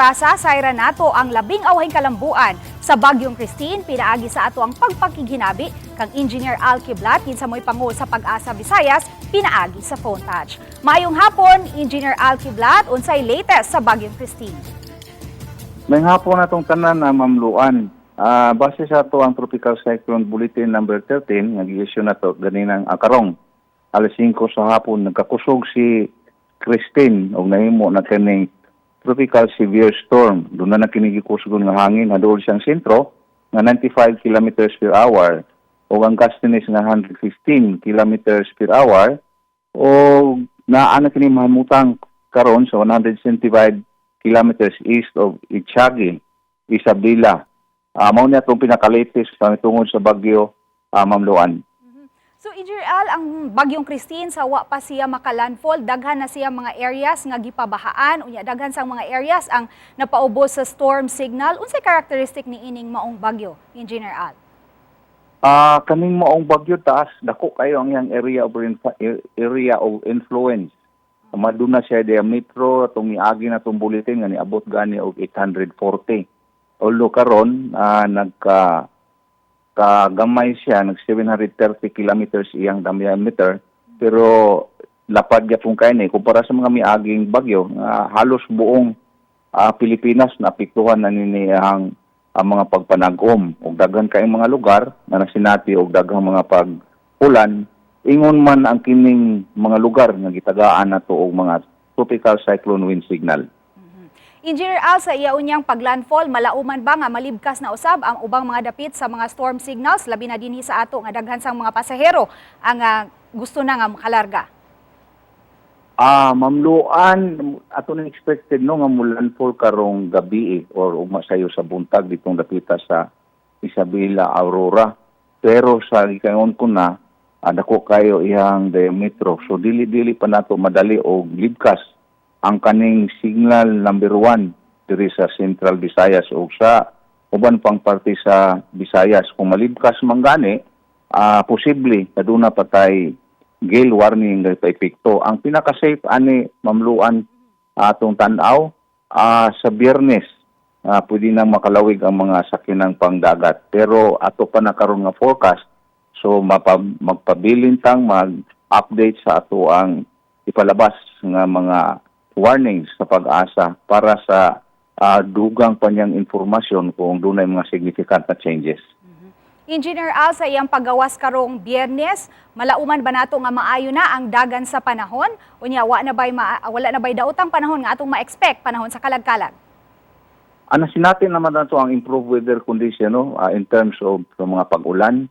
orasa sayra nato ang labing awahing kalambuan sa Bagyong Christine pinaagi sa ato ang pagpakiginabi kang Engineer Al Kiblat kinsa moy pangu sa Pag-asa Visayas pinaagi sa phone touch. Mayong hapon, Engineer Al Kiblat, unsay latest sa Bagyong Christine? May hapon natong tanan na mamluan. Base sa ato ang Tropical Cyclone Bulletin number 13 nga gi-issue na to ganinang karong alas 5 sa hapon nagkakusog si Christine og nahimo na kaning tropical severe storm. Doon na kinigikusgon nga hangin na dool siyang sentro nga 95 kilometers per hour o ang gustiness nga 115 kilometers per hour o naa na kini mahimutang karon sa 175 kilometers east of Itiagi, Isabela. Mao niya itong pinaka-latest tungod sa bagyo mamluan. So, Engineer Al, ang Bagyong Christine sa wa pa siya makalandfall, daghan na siya mga areas nga gipabahaan, unya daghan sang mga areas ang napaubos sa storm signal. Unsay characteristic ni ining maong bagyo, Engineer Al? Kaning maong bagyo taas dako kayo ang yang area of influence. Maduna siya diametro atong miagi na tong bulletin nga niabot gani og 840. Although karon kagamay siya, nag 730 kilometers iyang diameter, pero lapad gyapon kay ni kumpara sa mga miaging bagyo, halos buong Pilipinas naapektuhan na nini ang mga pagpanag-om ug daghan kay mga lugar na nasinati og daghang mga pag-ulan. Ingon man ang kining mga lugar nga gitagaan nato og mga tropical cyclone wind signal. Engineer Al, sa iya unyang paglandfall, malauman ba nga malibkas na usab ang ubang mga dapit sa mga storm signals, labi na dinhi sa ato nga daghan sang mga pasahero ang gusto na nga makalarga? Mamluan, ato na expected no nga mulandfall karong gabi or umasayo sa buntag ditong dapita sa Isabela, Aurora. Pero sa gikayon ko na, dako kayo iyang diametro. So dili-dili pa nato madali og libkas ang kaning signal number 1 diri sa Central Visayas o sa uban pang parte sa Visayas. Kung malibkas man gani, posible aduna patay gale warning nga epekto. Ang pinaka-safe ani mamluan atong tan-aw sa Biyernes, pwede nang makalawig ang mga sakinang pangdagat. Pero ato pa na karon nga forecast, so magpabilintang mag-update sa ato ang ipalabas nga mga warnings sa Pag-asa para sa dugang panyang informasyon kung dunay mga significant na changes. Engineer Al, sa iyang paggawas karong Biyernes, malauman ba nato nga maayo na ang dagan sa panahon? Unya wala na bay daotang panahon nga atong ma-expect panahon sa kalag-kalag? Sinatin naman nato ang improved weather condition in terms of sa mga pag-ulan.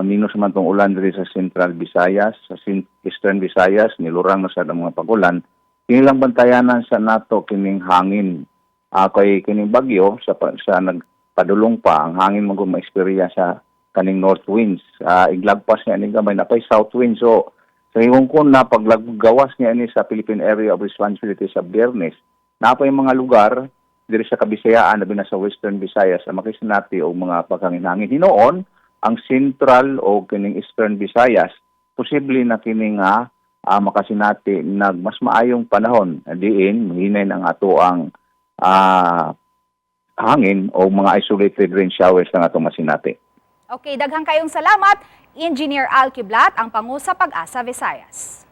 Minus man tong ulan diri sa Central Visayas, sa Eastern Visayas, nilurang na sa mga pag-ulan. Kinilang bantayanan sa nato kining hangin. Kay kining bagyo sa nagpadulong pa ang hangin mag-experience sa kaning north winds. Iglagpas niya ni gamay na pay south winds. So sa iwong ko na paglagawas niya ni sa Philippine Area of Responsibility sa Biyernes, napay mga lugar diri sa Kabisayaan labi na sa Western Visayas ang makisinati og mga paghanginhangin. Hinoon ang Central o kining Eastern Visayas posible na kining makasinati mas maayong panahon diin hinay ang ato ang hangin o mga isolated rain showers ang ato masinati. Okay, daghang kayong salamat, Engineer Al Kiblat, ang pangu sa Pag-asa Visayas.